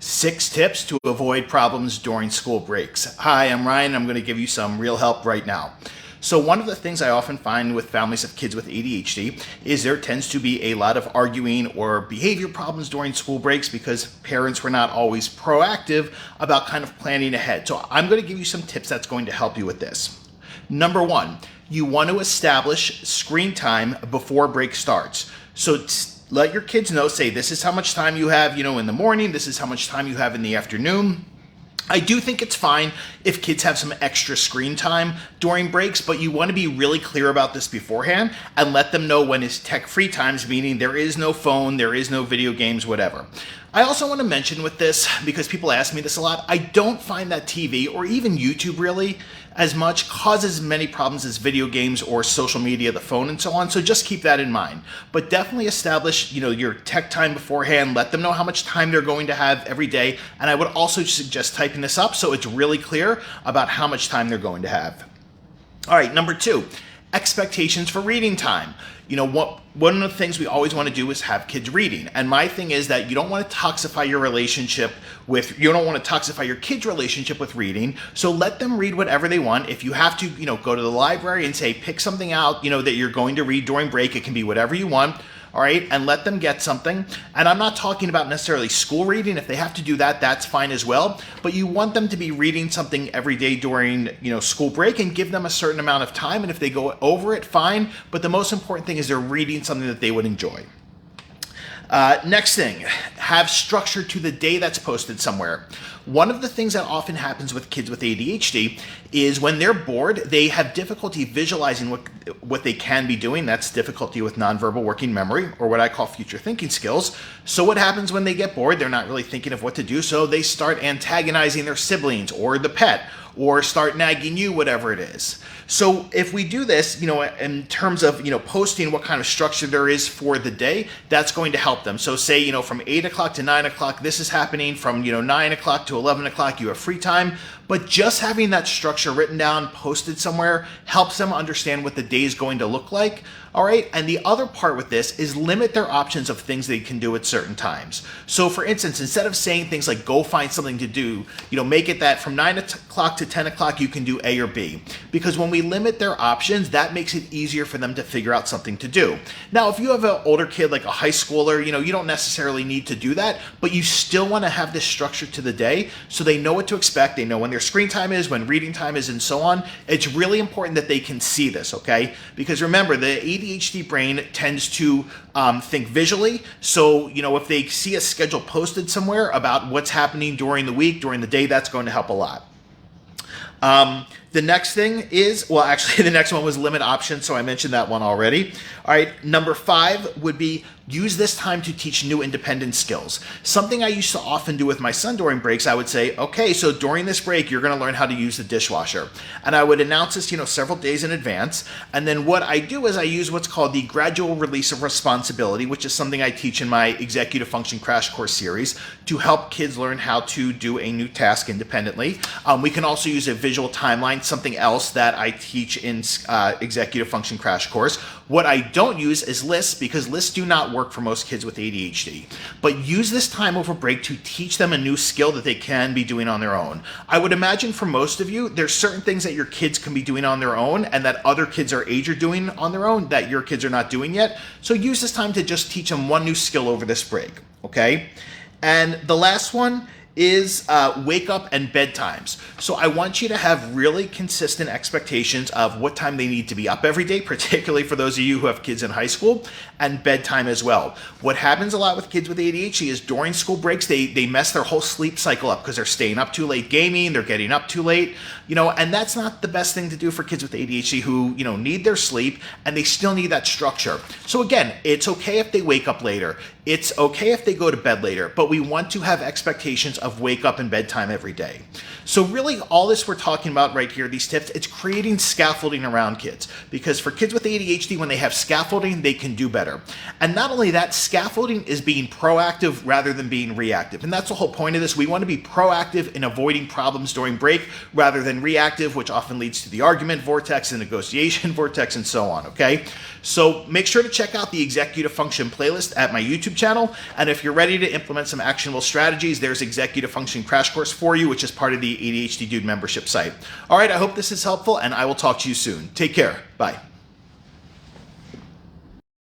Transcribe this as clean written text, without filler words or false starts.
6 tips to avoid problems during school breaks. Hi, I'm Ryan. I'm going to give you some real help right now. So one of the things I often find with families of kids with ADHD is there tends to be a lot of arguing or behavior problems during school breaks because parents were not always proactive about kind of planning ahead. So I'm going to give you some tips that's going to help you with this. Number 1, you want to establish screen time before break starts. So let your kids know, say this is how much time you have, in the morning, this is how much time you have in the afternoon. I do think it's fine if kids have some extra screen time during breaks, but you want to be really clear about this beforehand and let them know when is tech-free times, meaning there is no phone, there is no video games, whatever. I also want to mention with this, because people ask me this a lot, I don't find that TV or even YouTube really as much causes many problems as video games or social media, the phone and so on. So just keep that in mind. But definitely establish, your tech time beforehand. Let them know how much time they're going to have every day. And I would also suggest typing this up so it's really clear about how much time they're going to have. All right, number 2, expectations for reading time. One of the things we always want to do is have kids reading. And my thing is that you don't want to toxify your kid's relationship with reading. So let them read whatever they want. If you have to, go to the library and say, pick something out, that you're going to read during break. It can be whatever you want. All right, and let them get something. And I'm not talking about necessarily school reading. If they have to do that, that's fine as well. But you want them to be reading something every day during, school break and give them a certain amount of time. And if they go over it, fine. But the most important thing is they're reading something that they would enjoy. Next thing, have structure to the day that's posted somewhere. One of the things that often happens with kids with ADHD is when they're bored, they have difficulty visualizing what they can be doing. That's difficulty with nonverbal working memory, or what I call future thinking skills. So what happens when they get bored? They're not really thinking of what to do, so they start antagonizing their siblings or the pet, or start nagging you, whatever it is. So if we do this, in terms of, posting what kind of structure there is for the day, that's going to help them. So say, from 8 o'clock to 9 o'clock, this is happening. From, 9 o'clock to 11 o'clock, you have free time. But just having that structure written down, posted somewhere, helps them understand what the day is going to look like. All right. And the other part with this is limit their options of things they can do at certain times. So for instance, instead of saying things like go find something to do, make it that from 9 o'clock to 10 o'clock, you can do A or B. Because when we limit their options, that makes it easier for them to figure out something to do. Now, if you have an older kid, like a high schooler, you don't necessarily need to do that, but you still want to have this structure to the day so they know what to expect. They know when their screen time is, when reading time is, and so on. It's really important that they can see this, okay? Because remember, the ADHD brain tends to think visually. So, if they see a schedule posted somewhere about what's happening during the week, during the day, that's going to help a lot. The next thing is, the next one was limit options, so I mentioned that one already. All right, number 5 would be use this time to teach new independent skills. Something I used to often do with my son during breaks, I would say, okay, so during this break, you're going to learn how to use the dishwasher. And I would announce this, several days in advance. And then what I do is I use what's called the gradual release of responsibility, which is something I teach in my executive function crash course series to help kids learn how to do a new task independently. We can also use a visual timeline, something else that I teach in executive function crash course. What I don't use is lists, because lists do not work for most kids with ADHD. But use this time over break to teach them a new skill that they can be doing on their own. I would imagine for most of you, there's certain things that your kids can be doing on their own and that other kids our age are doing on their own that your kids are not doing yet. So use this time to just teach them one new skill over this break, okay? And the last one is wake up and bedtimes. So I want you to have really consistent expectations of what time they need to be up every day, particularly for those of you who have kids in high school, and bedtime as well. What happens a lot with kids with ADHD is during school breaks, they mess their whole sleep cycle up because they're staying up too late gaming, they're getting up too late, and that's not the best thing to do for kids with ADHD who, need their sleep and they still need that structure. So again, it's okay if they wake up later. It's okay if they go to bed later, but we want to have expectations of wake up and bedtime every day. So really all this we're talking about right here, these tips, it's creating scaffolding around kids. Because for kids with ADHD, when they have scaffolding, they can do better. And not only that, scaffolding is being proactive rather than being reactive. And that's the whole point of this. We want to be proactive in avoiding problems during break rather than reactive, which often leads to the argument vortex, the negotiation vortex, and so on, okay? So make sure to check out the executive function playlist at my YouTube YouTube channel. And if you're ready to implement some actionable strategies, there's Executive Function Crash Course for you, which is part of the ADHD Dude membership site. All right, I hope this is helpful, and I will talk to you soon. Take care. Bye.